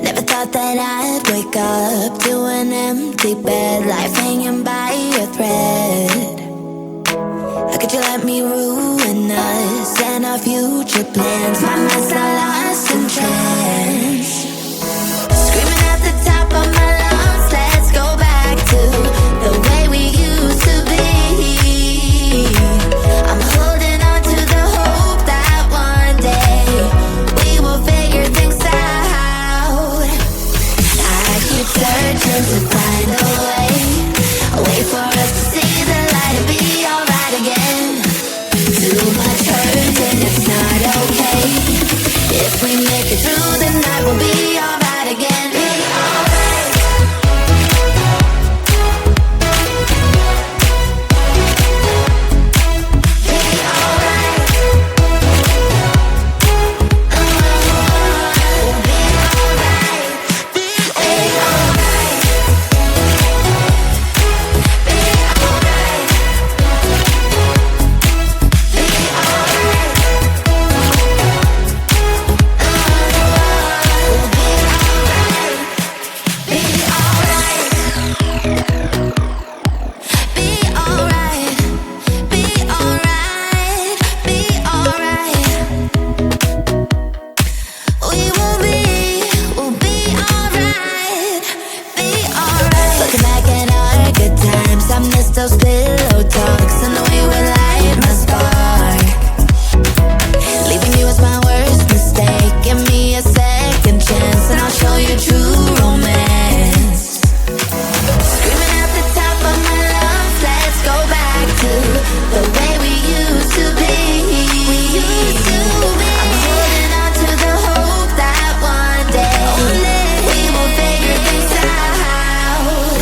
Never thought that I'd wake up to an empty bed, life hanging by a thread. How could you let me ruin us and our future plans? My mind's not lost in trance, screaming at the top of my lungs, let's go back to the way we used to be. I'm holding on to the hope that one day we will figure things out. I keep searching to find a way for us to see the light and be alright again. Too much hurt and it's not okay. If we make it through the night, we'll be alright again. Be alright. Be alright. We'll be alright. Be alright. Be alright. Be alright. We'll be alright. Be alright. Be alright. Be alright. Be alright. We'll be alright. Be alright. Looking back at our good times, I miss those pillow talks and the way we light my spark. Leaving you was my worst mistake. Give me a second chance and I'll show you true romance. Screaming at the top of my lungs, let's go back to the way we used to be. We used to be. I'm holding on to the hope that one day we will figure things out.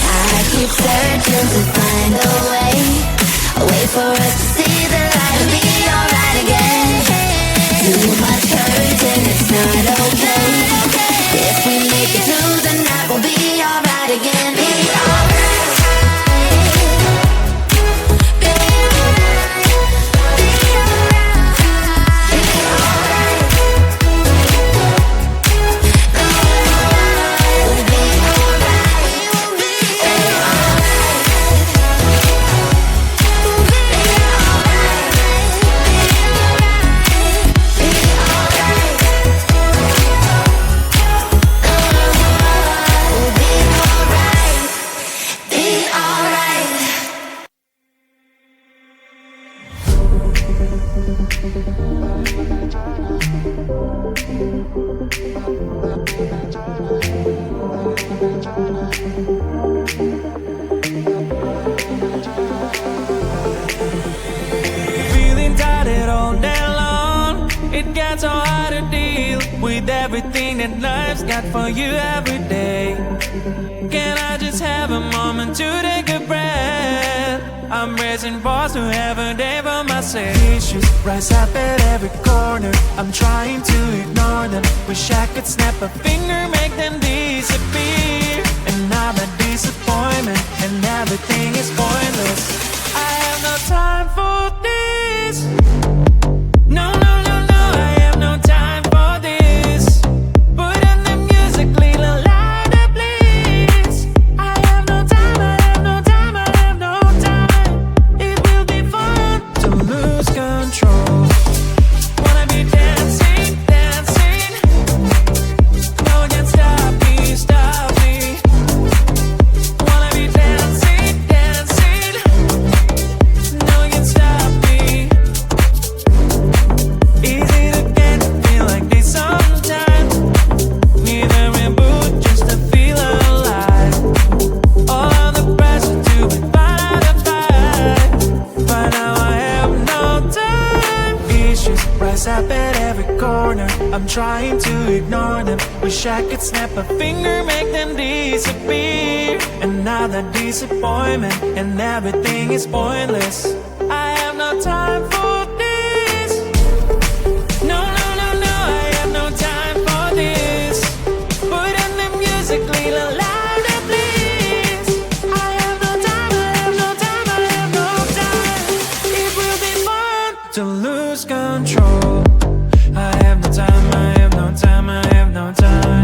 I keep searching to find a way for us to see the light and be alright again. Too much hurt and it's not okay. If we make it through the night, we'll be alright again. Be alright. Be alright. Be alright. Be alright. We'll be alright. We'll be alright. We'll be Feeling tired all day long. It gets so hard to deal with everything that life's got for you every day. Can I just have a moment to take a breath? I'm raising balls to have a day for myself. Issues rise up at every corner. I'm trying to ignore them. Wish I could snap a finger, make them disappear. And now the disappointment and everything is pointless. I have no time for this. No, no, no, no, I have no time for this. Put on the music, little louder, please. I have no time, I have no time, I have no time. It will be fun to lose control. Wanna be dancing, dancing. No one can stop me, stop me. Wanna be dancing, dancing. No one can stop me. Easy to get to feel like this sometimes. Need a reboot just to feel alive. All of the pressure to be fine and fine. But now I have no time. Issues rise up at every corner. I'm trying to ignore them. Wish I could snap a finger, make them disappear. And now the disappointment and everything is pointless. I have no time for this. No, no, no, no, I have no time for this. Put on the music, little louder, please. I have no time, I have no time, I have no time. It will be fun to lose control. I have no time, I have no time, I have no time.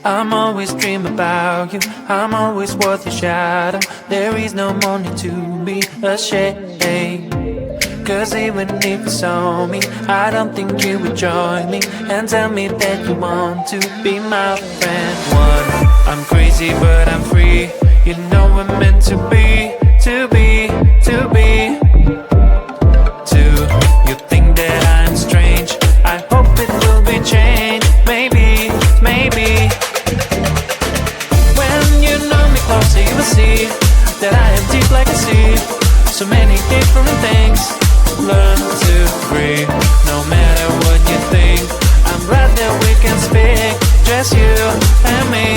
I'm always dream about you, I'm always worth your shadow. There is no more need to be ashamed, 'cause even if you saw me, I don't think you would join me and tell me that you want to be my friend. One, I'm crazy but I'm free. You know we're meant to be, to be, to be. Two, you think that I'm strange. I hope it will be changed. Maybe, maybe. When you know me closer, you will see that I am deep like a sea. So many different things. Learn to breathe, no matter what you think. I'm glad that we can speak, just you and me.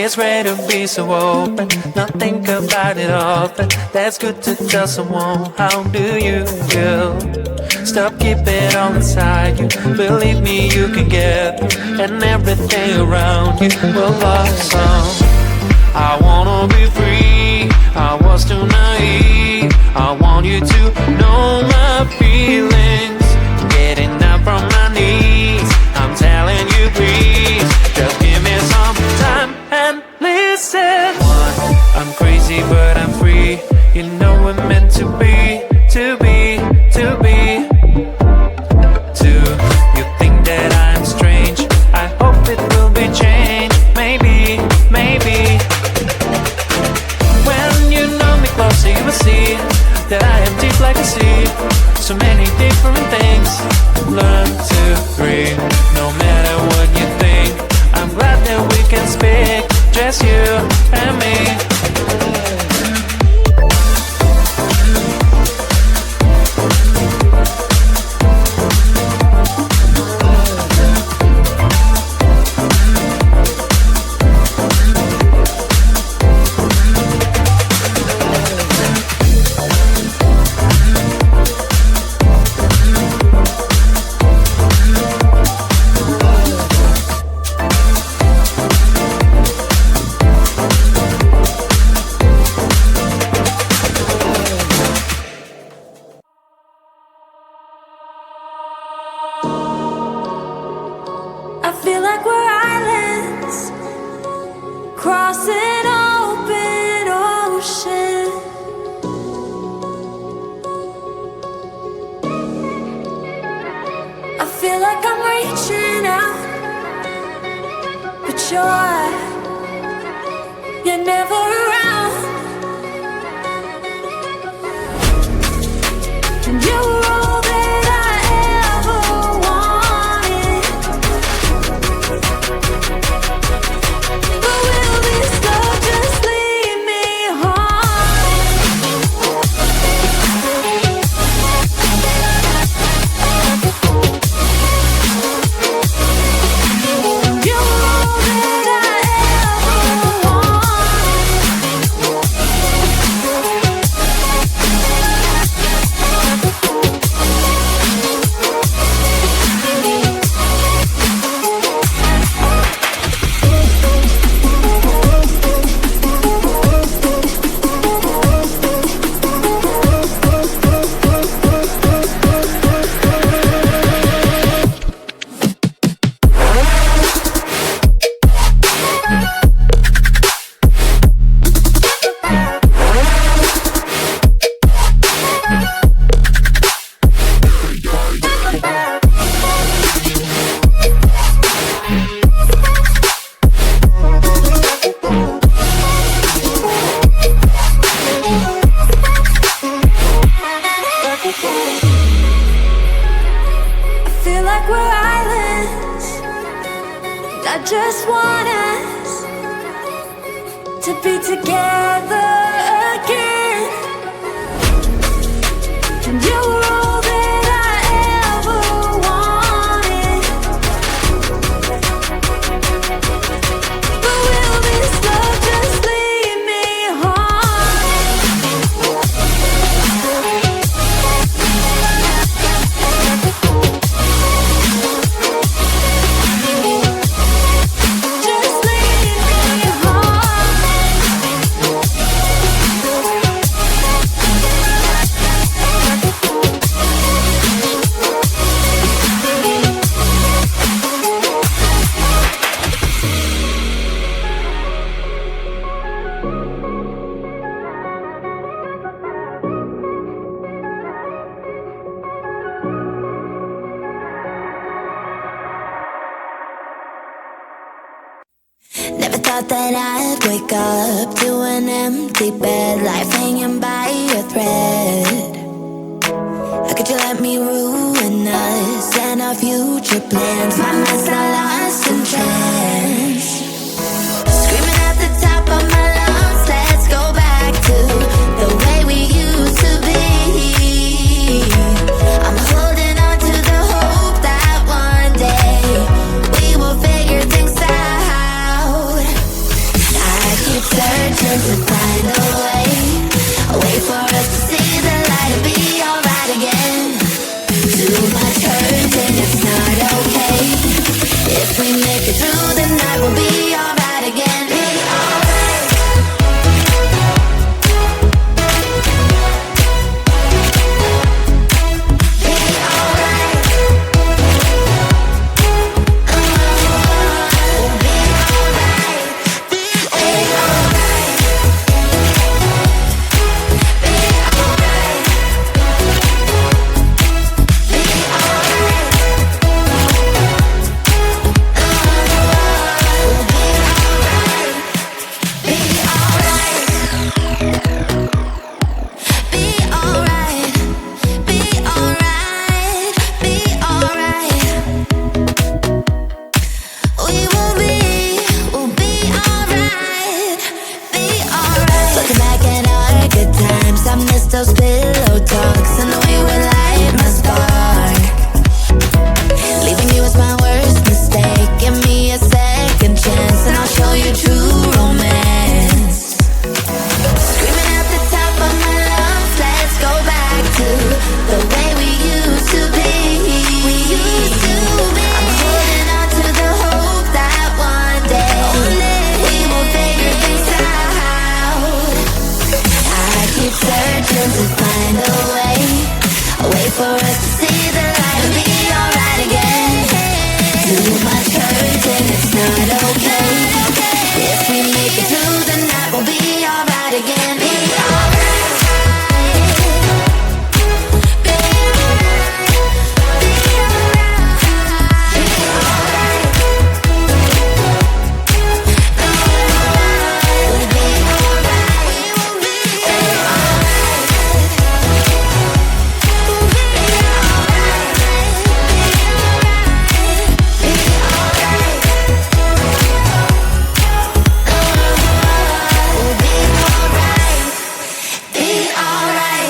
It's great to be so open, not think about it often. That's good to tell someone, how do you feel? Stop keeping it all inside you. Believe me, you can get through, and everything around you will blossom. I wanna be free, I was too naive. I want you to know my feelings. Getting up from my knees, I'm telling you please, just give me some time and listen. One, I'm crazy but I'm free. You know we're meant to be, to be, to be. Two, you think that I'm strange. I hope it will be changed. Maybe, maybe. When you know me closer, you will see that I am deep like a sea. So many different things. Learn to breathe, no matter what you think. I'm glad that we can speak, just you and me. I feel like we're islands crossing open ocean. I feel like I'm reaching out, but you're never around. And you were all that I ever wanted. But will this love just leave me haunted? You were all that I ever just want us to be together again. And you were all that I ever wanted. But will this love just leave me haunted? wake up to an empty bed, life hanging by a thread. How could you let me ruin us and our future plans? My mind's not lost in trance. Screaming at the top of my lungs, let's go back to the way we used to be. I'm holding on to the hope that one day we will figure things out. I keep searching to find a way for us to see the light and be alright again. Too much hurt and it's not okay. If we make it through the night, we'll be alright again. Be alright. Be alright. We'll be alright. Be alright. Be alright. Be alright. Those pillow talks and the way we light my spark. Leaving you was my worst mistake. Give me a second chance and I'll show you true romance. Screaming at the top of my lungs, let's go back to the way we used to be. We used to be. I'm holding on to the hope that one day we will figure things out. I keep searching to find a way for us to see the light and be alright again. Too much hurt and it's not okay. If we make it through the night, we'll be alright again. Be alright. Be alright. Be alright. Be alright. We'll be alright. We'll be alright.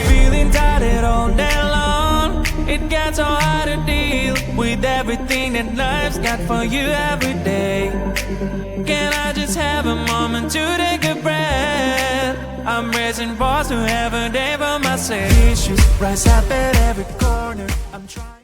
Feeling tired all day long. It gets so hard to deal with everything that life's got for you every day. Can I just have a moment to take a breath? I'm racing balls to have a day for myself. Issues rise up at every corner. I'm trying.